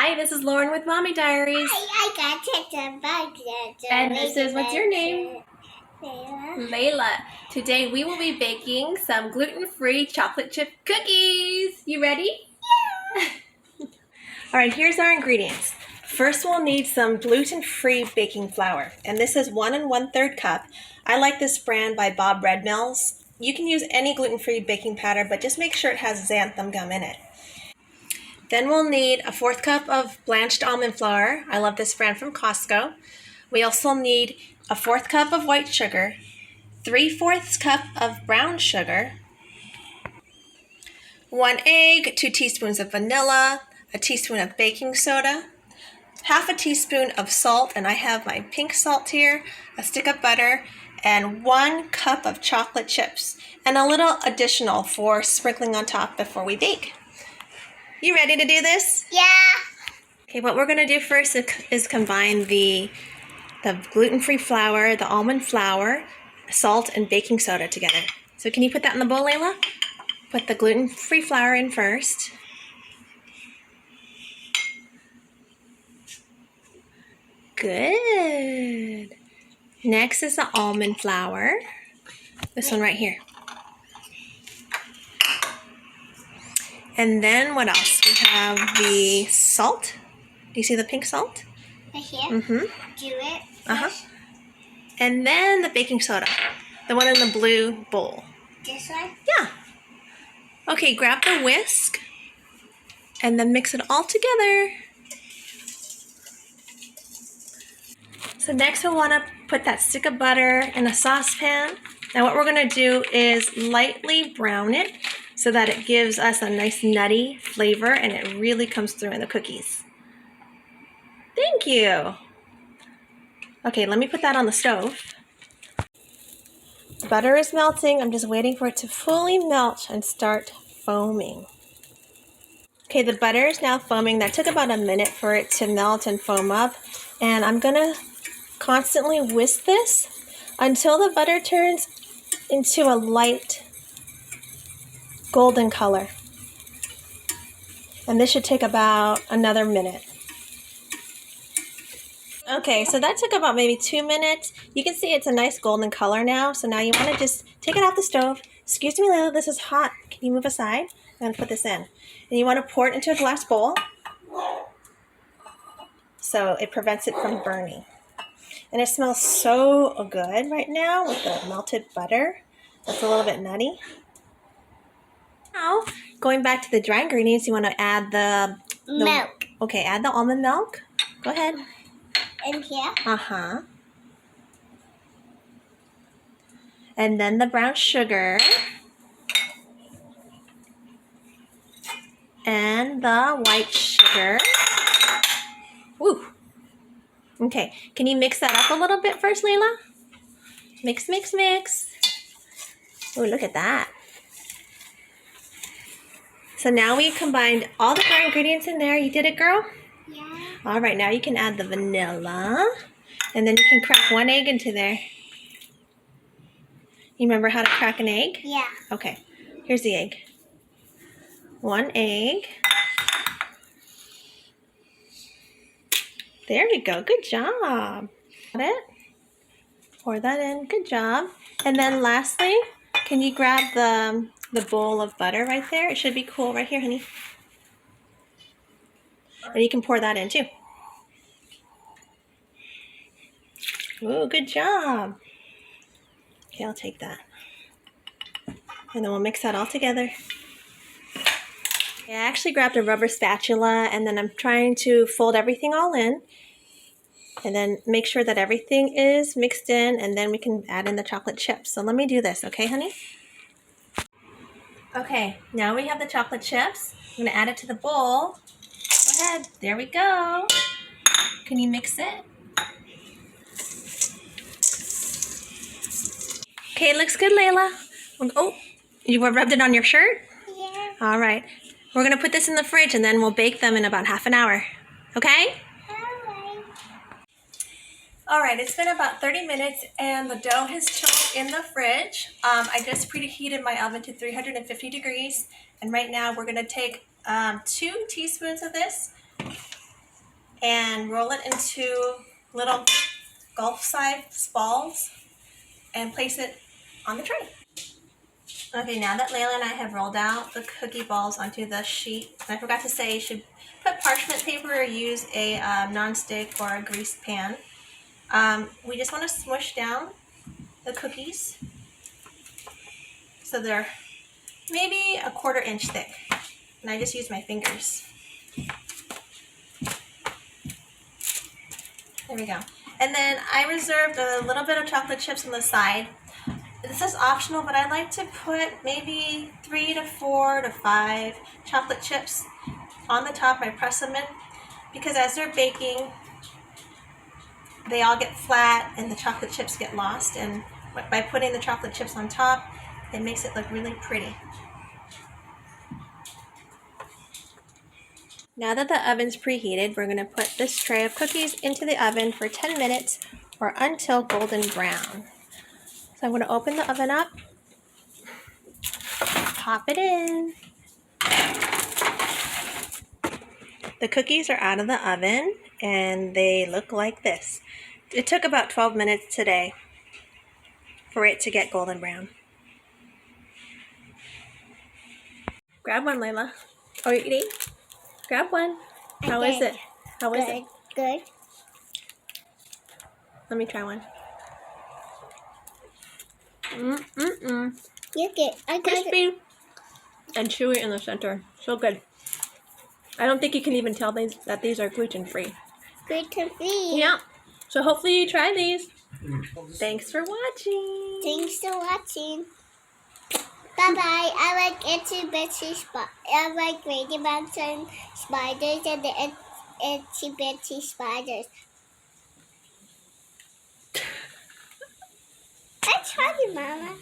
Hi, this is Lauren with Mommy Diaries. I got it the And this is, what's your name? Layla. Layla. Today we will be baking some gluten-free chocolate chip cookies. You ready? Yeah. All right, here's our ingredients. First, we'll need some gluten-free baking flour, and this is 1 1/3 cup. I like this brand by Bob Red Mills. You can use any gluten-free baking powder, but just make sure it has xanthan gum in it. Then we'll need a 1/4 cup of blanched almond flour. I love this brand from Costco. We also need a 1/4 cup of white sugar, 3/4 cup of brown sugar, 1 egg, 2 teaspoons of vanilla, a teaspoon of baking soda, half a teaspoon of salt, and I have my pink salt here, a stick of butter, and 1 cup of chocolate chips, and a little additional for sprinkling on top before we bake. You ready to do this? Yeah. Okay, what we're going to do first is combine the gluten-free flour, the almond flour, salt, and baking soda together. So can you put that in the bowl, Layla? Put the gluten-free flour in first. Good. Next is the almond flour. This one right here. And then what else? We have the salt. Do you see the pink salt? Right here? Mm-hmm. Do it. Uh-huh. And then the baking soda. The one in the blue bowl. This one? Yeah. Okay, grab the whisk and then mix it all together. So next we'll want to put that stick of butter in a saucepan. Now what we're going to do is lightly brown it so that it gives us a nice nutty flavor and it really comes through in the cookies. Thank you. Okay, let me put that on the stove. The butter is melting. I'm just waiting for it to fully melt and start foaming. Okay, the butter is now foaming. That took about a minute for it to melt and foam up. And I'm going to constantly whisk this until the butter turns into a light golden color. And this should take about another minute. Okay, so that took about maybe 2 minutes. You can see it's a nice golden color now. So now you want to just take it off the stove. Excuse me, Lila, this is hot. Can you move aside? I'm going to put this in. And you want to pour it into a glass bowl so it prevents it from burning. And it smells so good right now with the melted butter. It's a little bit nutty. Now, going back to the dry ingredients, you want to add the milk. Okay, add the almond milk. Go ahead. In here? Uh-huh. And then the brown sugar. And the white sugar. Woo. Okay, can you mix that up a little bit first, Layla? Mix, mix, mix. Oh, look at that. So now we combined all the dry ingredients in there. You did it, girl? Yeah. All right, now you can add the vanilla. And then you can crack 1 egg into there. You remember how to crack an egg? Yeah. Okay, here's the egg. 1 egg. There we go, good job. Got it? Pour that in, good job. And then lastly, can you grab the bowl of butter right there? It should be cool right here, honey. And you can pour that in too. Ooh, good job. Okay, I'll take that. And then we'll mix that all together. Okay, I actually grabbed a rubber spatula and then I'm trying to fold everything all in. And then make sure that everything is mixed in and then we can add in the chocolate chips. So let me do this, okay, honey? Okay, now we have the chocolate chips. I'm gonna add it to the bowl. Go ahead, there we go. Can you mix it? Okay, it looks good, Layla. Oh, you rubbed it on your shirt? Yeah. All right, we're gonna put this in the fridge and then we'll bake them in about half an hour, okay? All right, it's been about 30 minutes and the dough has chilled in the fridge. I just preheated my oven to 350 degrees. And right now we're gonna take 2 teaspoons of this and roll it into little golf-sized balls and place it on the tray. Okay, now that Layla and I have rolled out the cookie balls onto the sheet, and I forgot to say you should put parchment paper or use a non-stick or a greased pan. We just want to smush down the cookies so they're maybe a 1/4 inch thick, and I just use my fingers. There we go. And then I reserved a little bit of chocolate chips on the side. This is optional, but I like to put maybe 3 to 4 to 5 chocolate chips on the top. I press them in because as they're baking, they all get flat and the chocolate chips get lost. And by putting the chocolate chips on top, it makes it look really pretty. Now that the oven's preheated, we're going to put this tray of cookies into the oven for 10 minutes or until golden brown. So I'm going to open the oven up, pop it in. The cookies are out of the oven and they look like this. It took about 12 minutes today for it to get golden brown. Grab one, Layla. Oh, you're eating? Grab one. How is it? How is it? Good. Let me try one. You get. I got it. Crispy and chewy in the center. So good. I don't think you can even tell that these are gluten-free. Gluten-free. Yeah. So hopefully you try these. Thanks for watching. Thanks for watching. Bye bye. I like itsy bitsy I like ladybugs and spiders and the itsy bitsy spiders. I tried it, Mama.